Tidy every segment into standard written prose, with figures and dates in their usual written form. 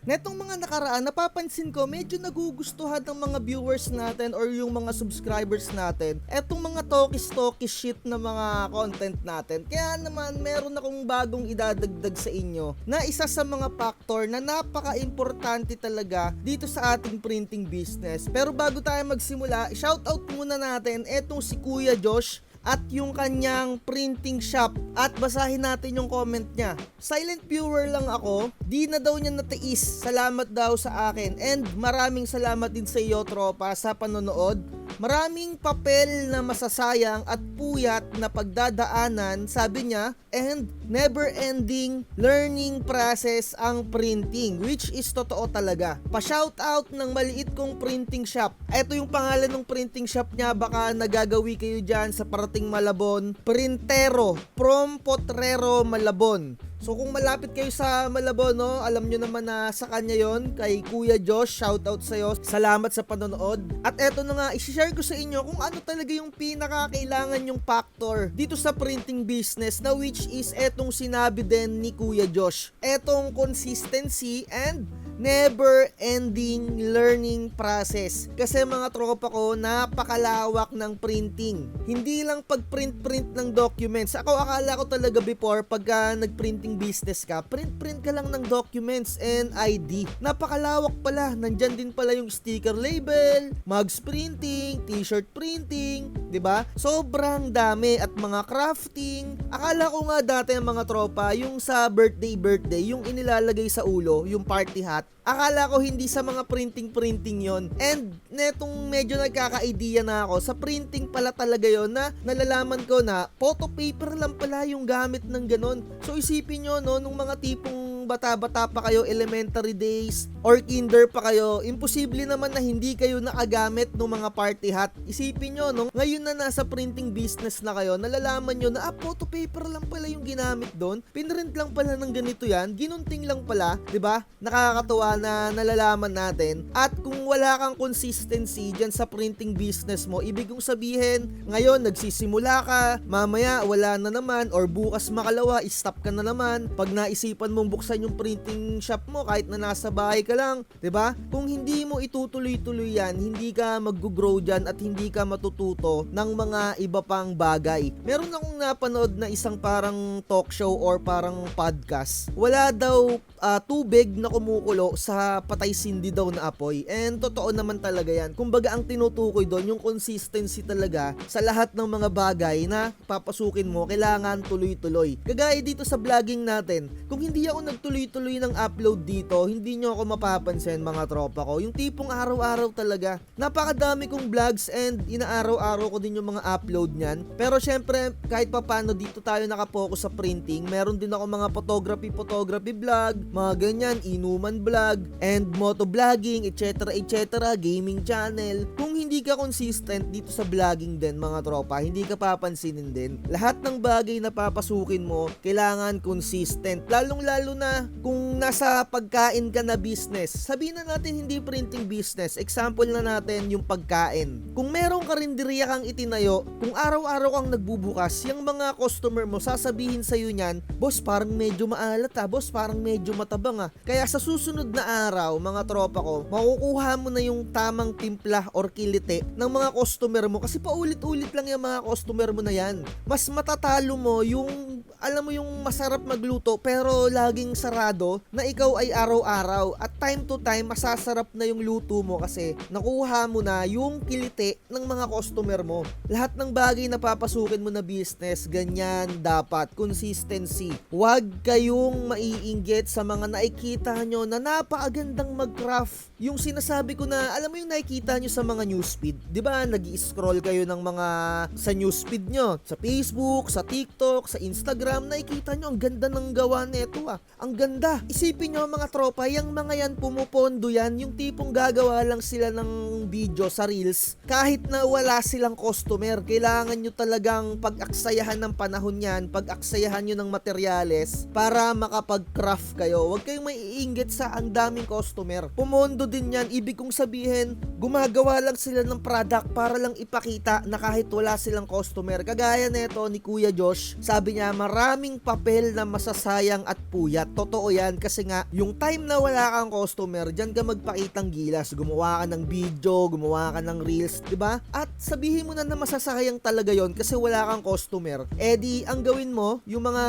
Netong mga nakaraan, napapansin ko medyo nagugustuhan ng mga viewers natin or yung mga subscribers natin etong mga talkies shit na mga content natin. Kaya naman meron akong bagong idadagdag sa inyo na isa sa mga factor na napaka-importante talaga dito sa ating printing business. Pero bago tayo magsimula, shoutout muna natin etong si Kuya Josh at yung kanyang printing shop at basahin natin yung comment niya. Silent viewer lang ako, di na daw niya natiis, salamat daw sa akin and maraming salamat din sa iyo tropa sa panonood. Maraming papel na masasayang at puyat na pagdadaanan, sabi niya, and never-ending learning process ang printing, which is totoo talaga. Pa-shoutout ng maliit kong printing shop. Ito yung pangalan ng printing shop niya, baka nagagawi kayo dyan sa parating Malabon. Printero, from Potrero, Malabon. So kung malapit kayo sa Malabon, no, alam nyo naman na sa kanya yon, kay Kuya Josh, shoutout sa'yo, salamat sa panonood. At eto na nga, isi-share ko sa inyo kung ano talaga yung pinakakailangan yung factor dito sa printing business na which is etong sinabi din ni Kuya Josh. Etong consistency and never-ending learning process. Kasi mga tropa ko, napakalawak ng printing. Hindi lang pag-print ng documents. Ako akala ko talaga before, pagka nag-printing business ka, print ka lang ng documents and ID. Napakalawak pala. Nandyan din pala yung sticker label, mugs printing, t-shirt printing, 'di ba? Sobrang dami at mga crafting. Akala ko nga dati ang mga tropa, yung sa birthday, yung inilalagay sa ulo, yung party hat. Akala ko hindi sa mga printing yon. And netong medyo nagkaka-idea na ako, sa printing pala talaga yon na nalalaman ko na photo paper lang pala yung gamit ng ganon. So isipin nyo, no, nung mga tipong bata-bata pa kayo, elementary days, or kinder pa kayo, imposible naman na hindi kayo nakagamit ng mga party hat. Isipin nyo, no, ngayon na nasa printing business na kayo, nalalaman nyo na, photo paper lang pala yung ginamit doon, pinrint lang pala ng ganito yan, ginunting lang pala, 'di ba? Nakakatuwa na nalalaman natin. At kung wala kang consistency dyan sa printing business mo, ibig kong sabihin, ngayon nagsisimula ka, mamaya wala na naman, or bukas makalawa, stop ka na naman. Pag naisipan mong buksan yung printing shop mo, kahit na nasa bahay ka lang, 'di ba? Kung hindi mo itutuloy-tuloy yan, hindi ka mag-grow dyan at hindi ka matututo ng mga iba pang bagay. Meron akong napanood na isang parang talk show or parang podcast. Wala daw tubig na kumukulo sa patay sindi daw na apoy. And totoo naman talaga yan. Kumbaga ang tinutukoy doon, yung consistency talaga sa lahat ng mga bagay na papasukin mo, kailangan tuloy-tuloy. Kagaya dito sa vlogging natin, kung hindi ako nagtuloy-tuloy ng upload dito, hindi nyo ako mapapansin mga tropa ko. Yung tipong araw-araw talaga. Napakadami kong vlogs and inaaraw-araw ko din yung mga upload nyan. Pero syempre, kahit papano dito tayo nakapokus sa printing, meron din ako mga photography vlog, mga ganyan, inuman vlog, and motovlogging, etc. gaming channel. Kung hindi ka consistent dito sa vlogging din mga tropa, hindi ka papansinin din. Lahat ng bagay na papasukin mo, kailangan consistent. Lalong-lalo na kung nasa pagkain ka na business. Sabihin na natin hindi printing business. Example na natin yung pagkain. Kung merong karinderya kang itinayo, kung araw-araw kang nagbubukas, yung mga customer mo sasabihin sa'yo niyan, boss parang medyo maalat boss parang medyo matabang Kaya sa susunod na araw, mga tropa ko, makukuha mo na yung tamang timpla or kilite ng mga customer mo kasi paulit-ulit lang yung mga customer mo na yan. Mas matatalo mo yung, alam mo yung masarap magluto pero laging sarado na ikaw ay araw-araw at time to time masasarap na yung luto mo kasi nakuha mo na yung kilite ng mga customer mo. Lahat ng bagay na papasukin mo na business, ganyan dapat, consistency. Huwag kayong maiinggit sa mga nakikita nyo na napakagandang mag-craft. Yung sinasabi ko na, alam mo yung nakikita nyo sa mga newsfeed, di ba nag-i-scroll kayo ng mga sa newsfeed nyo, sa Facebook, sa TikTok, sa Instagram, nakikita nyo ang ganda ng gawa nito ang ganda. Isipin nyo mga tropa, yung mga yan pumupondo yan, yung tipong gagawa lang sila ng video sa Reels, kahit na wala silang customer, kailangan nyo talagang pag-aksayahan ng panahon yan, pag-aksayahan nyo ng materyales para makapag-craft kayo. Huwag kayong maiinggit sa ang daming customer. Pumondo din yan, ibig kong sabihin, gumagawa lang sila ng product para lang ipakita na kahit wala silang customer. Kagaya neto ni Kuya Josh, sabi niya, maraming papel na masasayang at puyat. Totoo yan kasi nga, yung time na wala kang customer, dyan ka magpakitang gilas. Gumawa ka ng video, gumawa ka ng reels, diba? At sabihin mo na masasayang talaga yon kasi wala kang customer. Eh di, ang gawin mo, yung mga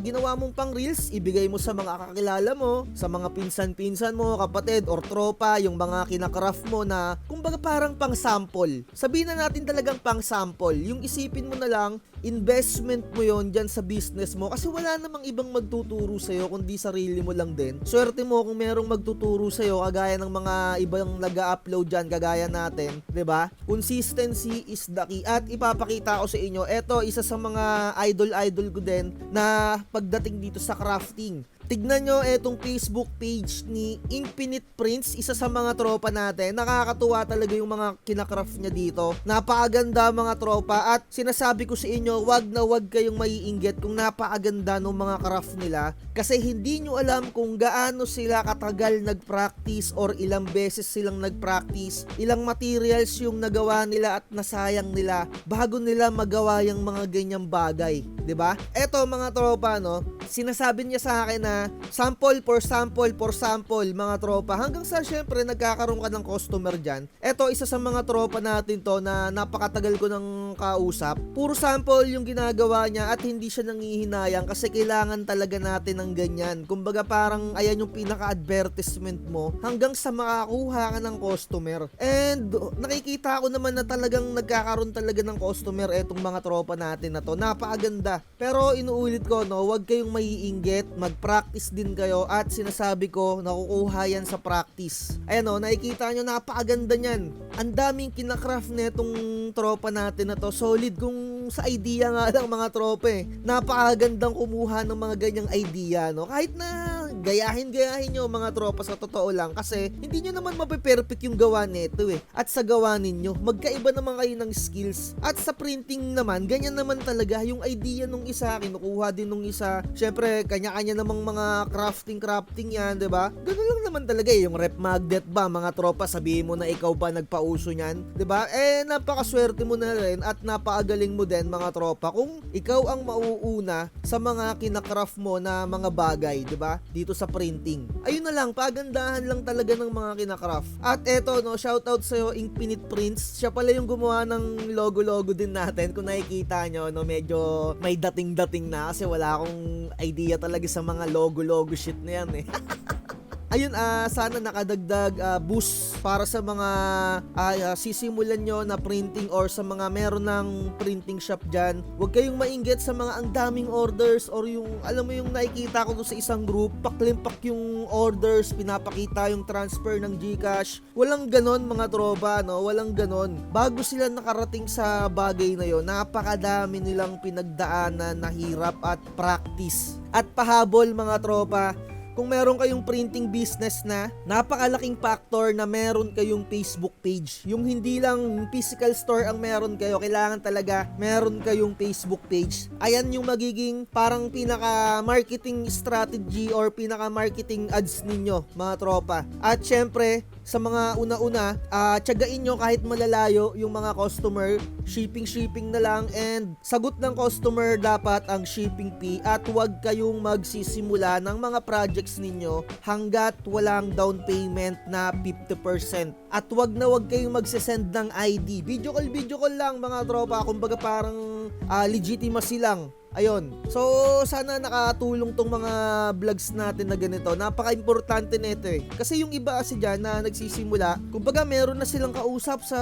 ginawa mong pang reels, ibigay mo sa mga kakilala mo, sa mga pinsan-pinsan mo, kapatid or tropa, yung mga kinakraft mo na, kumbaga parang pang sample. Sabihin na natin talagang pang sample. Yung isipin mo na lang, investment mo yon dyan sa business mo kasi wala namang ibang magtuturo sa'yo kundi sarili mo lang din. Swerte mo kung merong magtuturo sa'yo kagaya ng mga ibang nag-upload dyan kagaya natin, 'di ba? Consistency is the key. At ipapakita ko sa inyo, eto isa sa mga idol ko din na pagdating dito sa crafting. Tignan nyo etong Facebook page ni Infinite Prince, isa sa mga tropa natin. Nakakatuwa talaga yung mga kinakraft niya dito. Napakaganda mga tropa at sinasabi ko sa inyo, wag na wag kayong maiinggit kung napakaganda ng mga craft nila kasi hindi nyo alam kung gaano sila katagal nag-practice or ilang beses silang nag-practice, ilang materials yung nagawa nila at nasayang nila bago nila magawa yung mga ganyang bagay. 'Di ba? Eto mga tropa, no, sinasabi niya sa akin na sample for sample mga tropa hanggang sa syempre nagkakaroon ka ng customer dyan. Eto isa sa mga tropa natin to na napakatagal ko ng kausap. Puro sample yung ginagawa niya at hindi siya nangihinayang kasi kailangan talaga natin ng ganyan. Kumbaga parang ayan yung pinaka-advertisement mo hanggang sa makakuha ka ng customer. And nakikita ko naman na talagang nagkakaroon talaga ng customer etong mga tropa natin na to. Napakaganda. Pero inuulit ko, no, wag kayong maiinggit, mag-practice din kayo at sinasabi ko, nakukuha yan sa practice. Ayan o, nakikita nyo, napakaganda nyan. Ang daming kinakraft netong tropa natin na to. Solid kung sa idea nga lang mga tropa eh. Napakagandang kumuha ng mga ganyang idea, no? Kahit na gayahin nyo mga tropa sa totoo lang kasi hindi nyo naman mape-perfect yung gawa nito eh. At sa gawa ninyo, magkaiba naman kayo ng skills. At sa printing naman, ganyan naman talaga yung idea nung isa, kinukuha din nung isa. Syempre, kanya-kanya namang mga crafting yan, 'di ba? Ganun lang naman talaga eh, yung rep magnet ba mga tropa, sabihin mo na ikaw ba nagpauso niyan, 'di ba? Eh napakaswerte mo na rin at napakagaling mo din mga tropa kung ikaw ang mauuna sa mga kinakraft mo na mga bagay, 'di ba? Dito sa printing. Ayun na lang, pagandahan lang talaga ng mga kinakraft. At eto, no, shoutout sa iyo Infinite Prince. Siya pala yung gumawa ng logo din natin. Kung nakikita nyo, no, medyo may dating-dating na kasi wala akong idea talaga sa mga logo shit na yan eh. Ayun, sana nakadagdag boost para sa mga sisimulan nyo na printing or sa mga meron ng printing shop dyan. Huwag kayong mainggit sa mga ang daming orders or yung, alam mo yung nakikita ko doon sa isang group, paklimpak yung orders, pinapakita yung transfer ng GCash. Walang ganon mga tropa, no? Walang ganon. Bago sila nakarating sa bagay na yon, napakadami nilang pinagdaanan na hirap at practice. At pahabol mga tropa, kung meron kayong printing business na, napakalaking factor na meron kayong Facebook page. Yung hindi lang physical store ang meron kayo, kailangan talaga meron kayong Facebook page. Ayan yung magiging parang pinaka-marketing strategy or pinaka-marketing ads ninyo, mga tropa. At syempre, sa mga una-una, tiyagain nyo kahit malalayo yung mga customer, shipping na lang, and sagot ng customer dapat ang shipping fee at huwag kayong magsisimula ng mga projects ninyo hanggat walang down payment na 50%. At huwag na huwag kayong magsisend ng ID. Video call lang mga tropa, kumbaga parang legitimacy lang. Ayun. So, sana nakatulong tong mga vlogs natin na ganito. Napaka-importante nito eh. Kasi yung iba kasi dyan na nagsisimula, kumbaga meron na silang kausap sa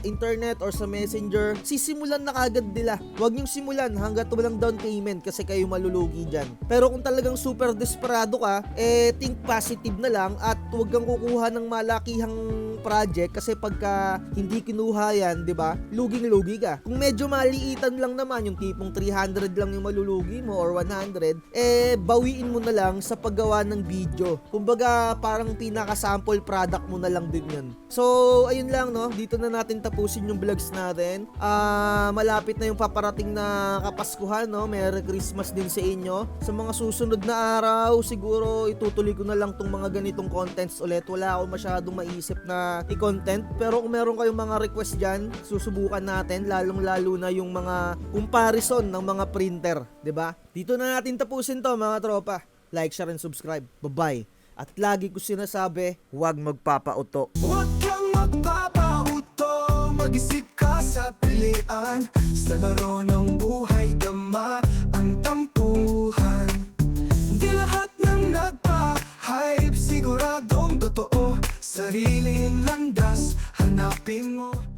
internet or sa messenger, sisimulan na kagad nila. Huwag niyong simulan hanggat walang down payment kasi kayo malulugi dyan. Pero kung talagang super desperado ka, think positive na lang at huwag kang kukuha ng malakihang project kasi pagka hindi kinuha yan, 'di ba? Luging-lugi ka. Kung medyo maliitan lang naman, yung tipong 300 lang yung malulugi mo or 100, bawiin mo na lang sa paggawa ng video. Kumbaga, parang pinaka-sample product mo na lang din yun. So, ayun lang, no? Dito na natin tapusin yung vlogs natin. Malapit na yung paparating na Kapaskuhan, no? Merry Christmas din sa inyo. Sa mga susunod na araw, siguro itutuloy ko na lang tong mga ganitong contents ulit. Wala ako masyadong maisip na i-content. Pero kung meron kayong mga request dyan, susubukan natin. Lalong-lalo na yung mga comparison ng mga printer, 'di ba? Dito na natin tapusin 'to, mga tropa. Like, share, and subscribe. Bye-bye. At lagi ko sinasabi, huwag magpapauto. Huwag kang magpapauto, mag-isip ka sa pilian. Sa laro ng buhay, dama ang tampuhan. Di lahat ng nagpa-hype, siguradong totoo. Sariling landas, hanapin mo.